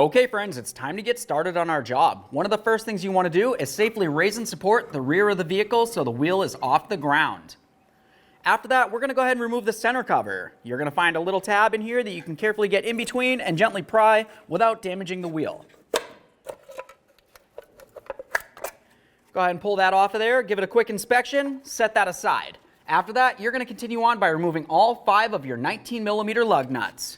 Okay friends, it's time to get started on our job. One of the first things you want to do is safely raise and support the rear of the vehicle so the wheel is off the ground. After that, we're going to go ahead and remove the center cover. You're going to find a little tab in here that you can carefully get in between and gently pry without damaging the wheel. Go ahead and pull that off of there, give it a quick inspection, set that aside. After that, you're going to continue on by removing all 5 of your 19mm lug nuts.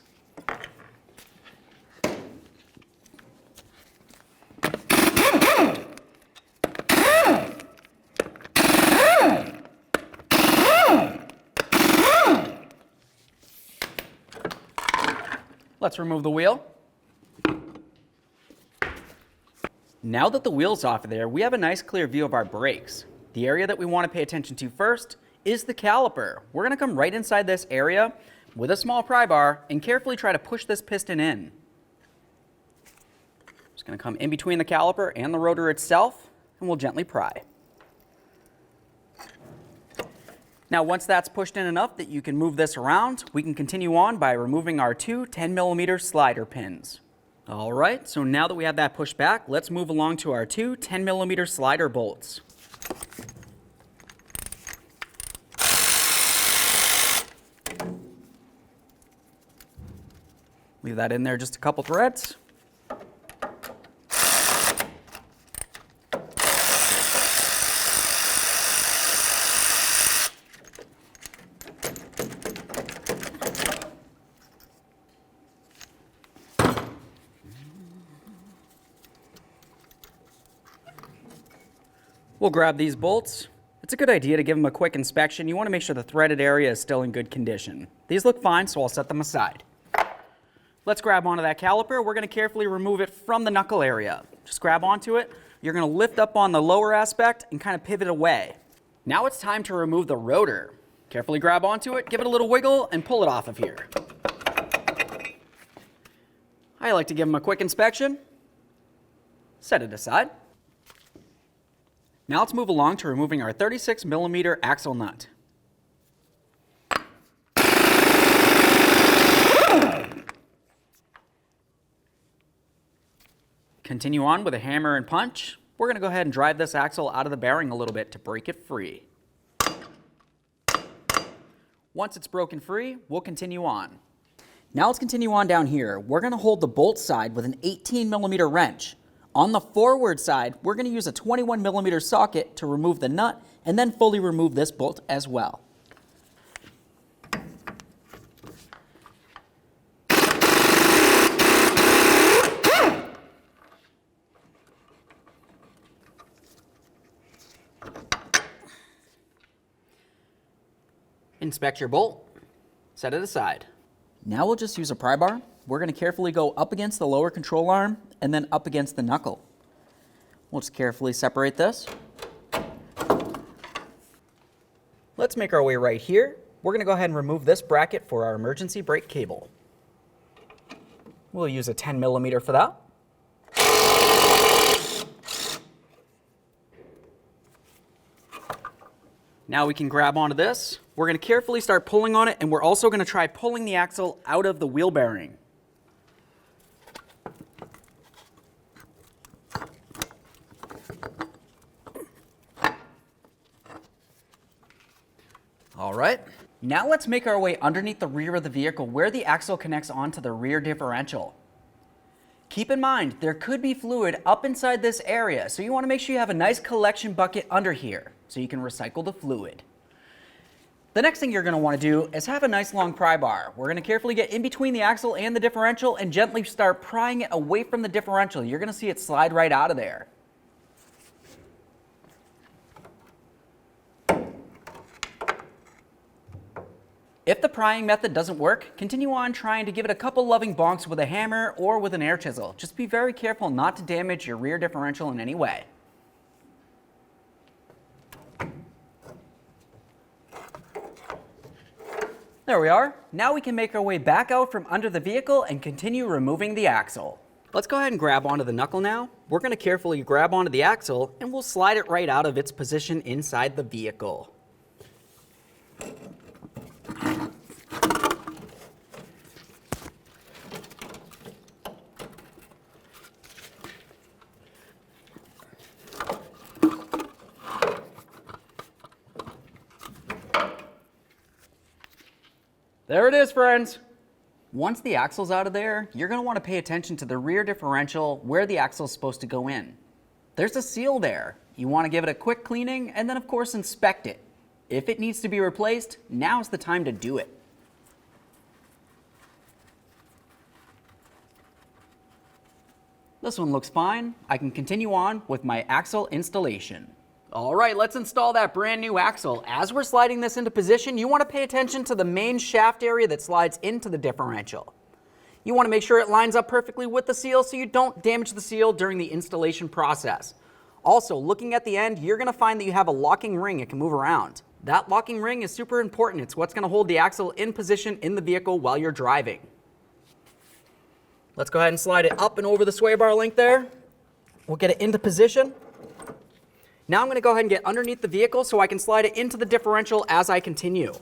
Let's remove the wheel. Now that the wheel's off of there, we have a nice clear view of our brakes. The area that we want to pay attention to first is the caliper. We're going to come right inside this area with a small pry bar and carefully try to push this piston in. Just going to come in between the caliper and the rotor itself, and we'll gently pry. Now once that's pushed in enough that you can move this around, we can continue on by removing our 2 10mm slider pins. Alright, so now that we have that pushed back, let's move along to our 2 10mm slider bolts. Leave that in there just a couple threads. We'll grab these bolts. It's a good idea to give them a quick inspection. You want to make sure the threaded area is still in good condition. These look fine, so I'll set them aside. Let's grab onto that caliper. We're going to carefully remove it from the knuckle area. Just grab onto it. You're going to lift up on the lower aspect and kind of pivot away. Now it's time to remove the rotor. Carefully grab onto it, give it a little wiggle, and pull it off of here. I like to give them a quick inspection. Set it aside. Now let's move along to removing our 36mm axle nut. Continue on with a hammer and punch. We're going to go ahead and drive this axle out of the bearing a little bit to break it free. Once it's broken free, we'll continue on. Now let's continue on down here. We're going to hold the bolt side with an 18mm wrench. On the forward side, we're going to use a 21mm socket to remove the nut and then fully remove this bolt as well. Inspect your bolt, set it aside. Now we'll just use a pry bar. We're going to carefully go up against the lower control arm and then up against the knuckle. We'll just carefully separate this. Let's make our way right here. We're going to go ahead and remove this bracket for our emergency brake cable. We'll use a 10mm for that. Now we can grab onto this. We're going to carefully start pulling on it, and we're also going to try pulling the axle out of the wheel bearing. All right, now let's make our way underneath the rear of the vehicle where the axle connects onto the rear differential. Keep in mind, there could be fluid up inside this area, so you want to make sure you have a nice collection bucket under here so you can recycle the fluid. The next thing you're going to want to do is have a nice long pry bar. We're going to carefully get in between the axle and the differential and gently start prying it away from the differential. You're going to see it slide right out of there. If the prying method doesn't work, continue on trying to give it a couple loving bonks with a hammer or with an air chisel. Just be very careful not to damage your rear differential in any way. There we are. Now we can make our way back out from under the vehicle and continue removing the axle. Let's go ahead and grab onto the knuckle now. We're going to carefully grab onto the axle and we'll slide it right out of its position inside the vehicle. There it is, friends. Once the axle's out of there, you're going to want to pay attention to the rear differential where the axle is supposed to go in. There's a seal there. You want to give it a quick cleaning and then of course inspect it. If it needs to be replaced, now's the time to do it. This one looks fine. I can continue on with my axle installation. All right, let's install that brand new axle. As we're sliding this into position, you want to pay attention to the main shaft area that slides into the differential. You want to make sure it lines up perfectly with the seal so you don't damage the seal during the installation process. Also, looking at the end, you're going to find that you have a locking ring it can move around. That locking ring is super important. It's what's going to hold the axle in position in the vehicle while you're driving. Let's go ahead and slide it up and over the sway bar link there. We'll get it into position. Now I'm going to go ahead and get underneath the vehicle so I can slide it into the differential as I continue.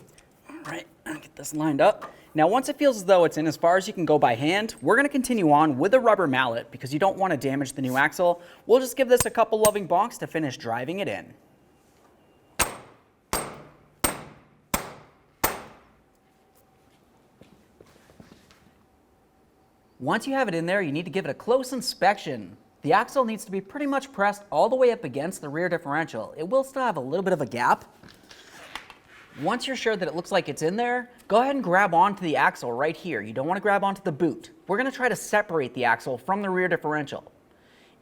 All right, I'll get this lined up. Now once it feels as though it's in as far as you can go by hand, we're going to continue on with a rubber mallet because you don't want to damage the new axle. We'll just give this a couple loving bonks to finish driving it in. Once you have it in there, you need to give it a close inspection. The axle needs to be pretty much pressed all the way up against the rear differential. It will still have a little bit of a gap. Once you're sure that it looks like it's in there, go ahead and grab onto the axle right here. You don't want to grab onto the boot. We're going to try to separate the axle from the rear differential.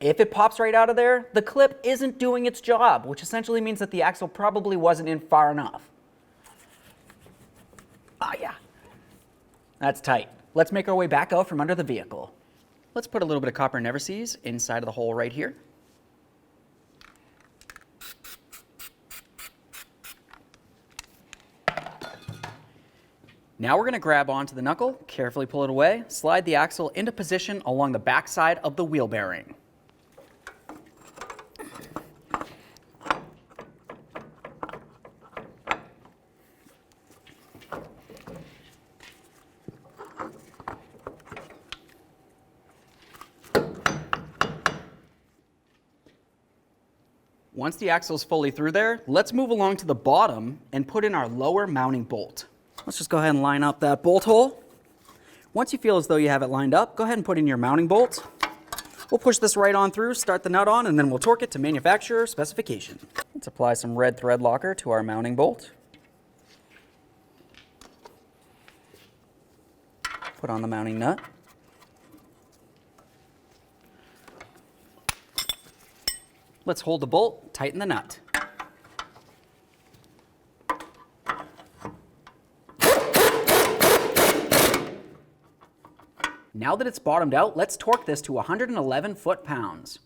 If it pops right out of there, the clip isn't doing its job, which essentially means that the axle probably wasn't in far enough. Ah, yeah. That's tight. Let's make our way back out from under the vehicle. Let's put a little bit of copper never sees inside of the hole right here. Now we're going to grab onto the knuckle, carefully pull it away, slide the axle into position along the back side of the wheel bearing. Once the axle is fully through there, let's move along to the bottom and put in our lower mounting bolt. Let's just go ahead and line up that bolt hole. Once you feel as though you have it lined up, go ahead and put in your mounting bolt. We'll push this right on through, start the nut on, and then we'll torque it to manufacturer specification. Let's apply some red thread locker to our mounting bolt. Put on the mounting nut. Let's hold the bolt, tighten the nut. Now that it's bottomed out, let's torque this to 111 foot-pounds.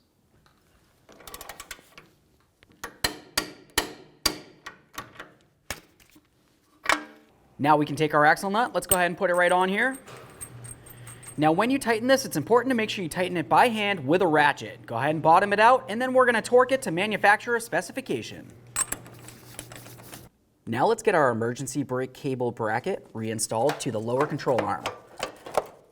Now we can take our axle nut. Let's go ahead and put it right on here. Now when you tighten this, it's important to make sure you tighten it by hand with a ratchet. Go ahead and bottom it out, and then we're going to torque it to manufacturer specification. Now let's get our emergency brake cable bracket reinstalled to the lower control arm.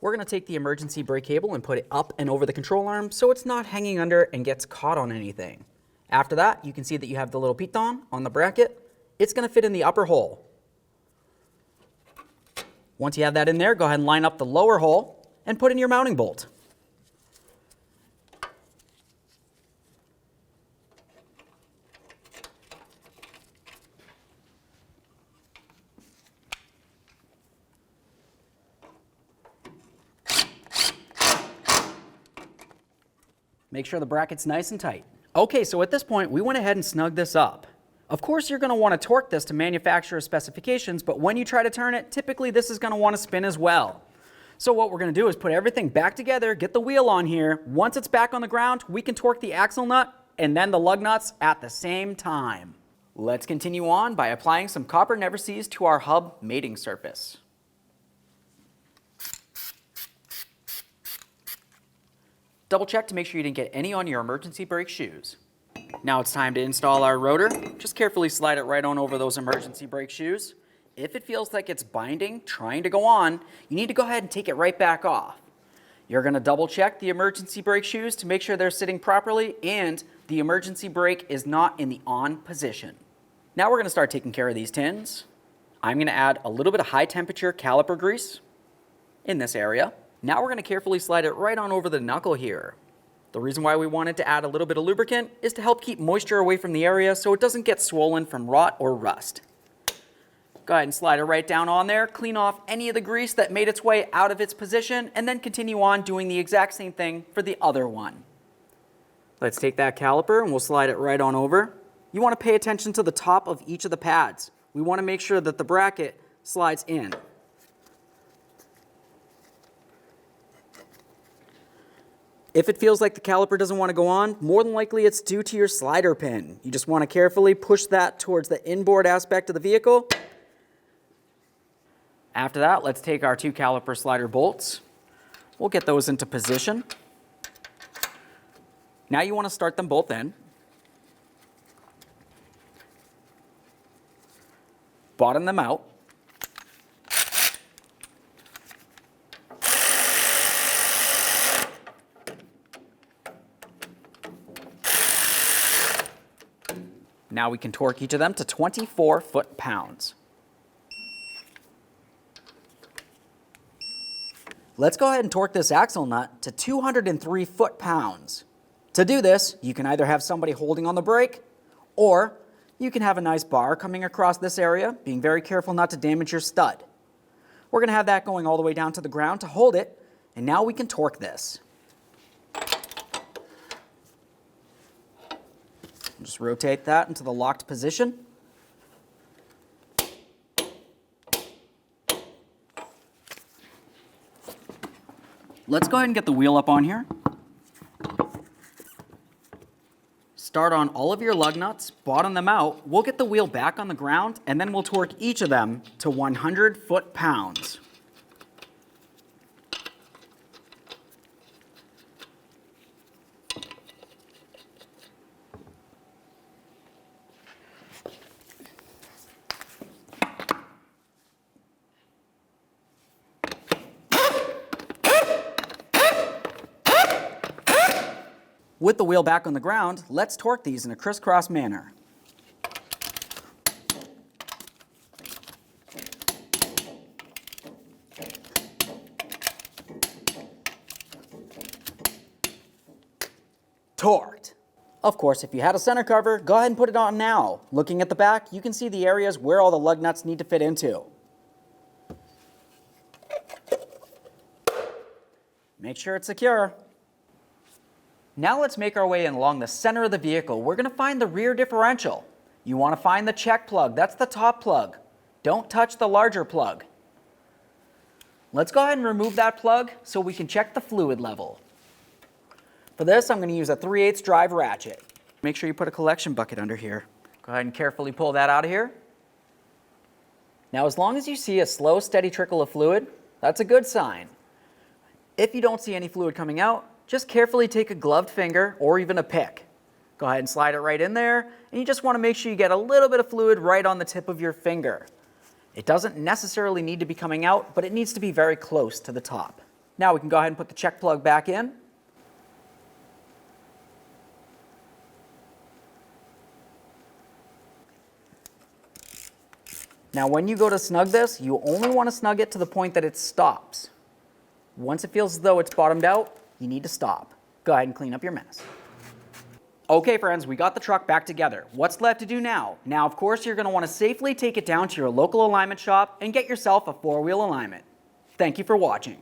We're going to take the emergency brake cable and put it up and over the control arm so it's not hanging under and gets caught on anything. After that, you can see that you have the little piton on the bracket. It's going to fit in the upper hole. Once you have that in there, go ahead and line up the lower hole and put in your mounting bolt. Make sure the bracket's nice and tight. Okay, so at this point, we went ahead and snugged this up. Of course, you're going to want to torque this to manufacturer specifications, but when you try to turn it, typically this is going to want to spin as well. So what we're going to do is put everything back together, get the wheel on here. Once it's back on the ground, we can torque the axle nut and then the lug nuts at the same time. Let's continue on by applying some copper never sees to our hub mating surface. Double check to make sure you didn't get any on your emergency brake shoes. Now it's time to install our rotor. Just carefully slide it right on over those emergency brake shoes. If it feels like it's binding, trying to go on, you need to go ahead and take it right back off. You're going to double check the emergency brake shoes to make sure they're sitting properly and the emergency brake is not in the on position. Now we're going to start taking care of these tins. I'm going to add a little bit of high temperature caliper grease in this area. Now we're going to carefully slide it right on over the knuckle here. The reason why we wanted to add a little bit of lubricant is to help keep moisture away from the area so it doesn't get swollen from rot or rust. Go ahead and slide it right down on there, clean off any of the grease that made its way out of its position, and then continue on doing the exact same thing for the other one. Let's take that caliper and we'll slide it right on over. You want to pay attention to the top of each of the pads. We want to make sure that the bracket slides in. If it feels like the caliper doesn't want to go on, more than likely it's due to your slider pin. You just want to carefully push that towards the inboard aspect of the vehicle. After that, let's take our 2 caliper slider bolts. We'll get those into position. Now you want to start them both in. Bottom them out. Now we can torque each of them to 24 foot-pounds. Let's go ahead and torque this axle nut to 203 foot-pounds. To do this, you can either have somebody holding on the brake, or you can have a nice bar coming across this area, being very careful not to damage your stud. We're going to have that going all the way down to the ground to hold it, and now we can torque this. Just rotate that into the locked position. Let's go ahead and get the wheel up on here. Start on all of your lug nuts, bottom them out. We'll get the wheel back on the ground, and then we'll torque each of them to 100 foot-pounds. With the wheel back on the ground, let's torque these in a crisscross manner. Torqued. Of course, if you had a center cover, go ahead and put it on now. Looking at the back, you can see the areas where all the lug nuts need to fit into. Make sure it's secure. Now let's make our way in along the center of the vehicle. We're going to find the rear differential. You want to find the check plug. That's the top plug. Don't touch the larger plug. Let's go ahead and remove that plug so we can check the fluid level. For this, I'm going to use a 3/8 drive ratchet. Make sure you put a collection bucket under here. Go ahead and carefully pull that out of here. Now, as long as you see a slow, steady trickle of fluid, that's a good sign. If you don't see any fluid coming out, just carefully take a gloved finger or even a pick. Go ahead and slide it right in there, and you just want to make sure you get a little bit of fluid right on the tip of your finger. It doesn't necessarily need to be coming out, but it needs to be very close to the top. Now we can go ahead and put the check plug back in. Now when you go to snug this, you only want to snug it to the point that it stops. Once it feels as though it's bottomed out, you need to stop. Go ahead and clean up your mess. Okay friends, we got the truck back together. What's left to do now? Now of course you're going to want to safely take it down to your local alignment shop and get yourself a 4-wheel alignment. Thank you for watching.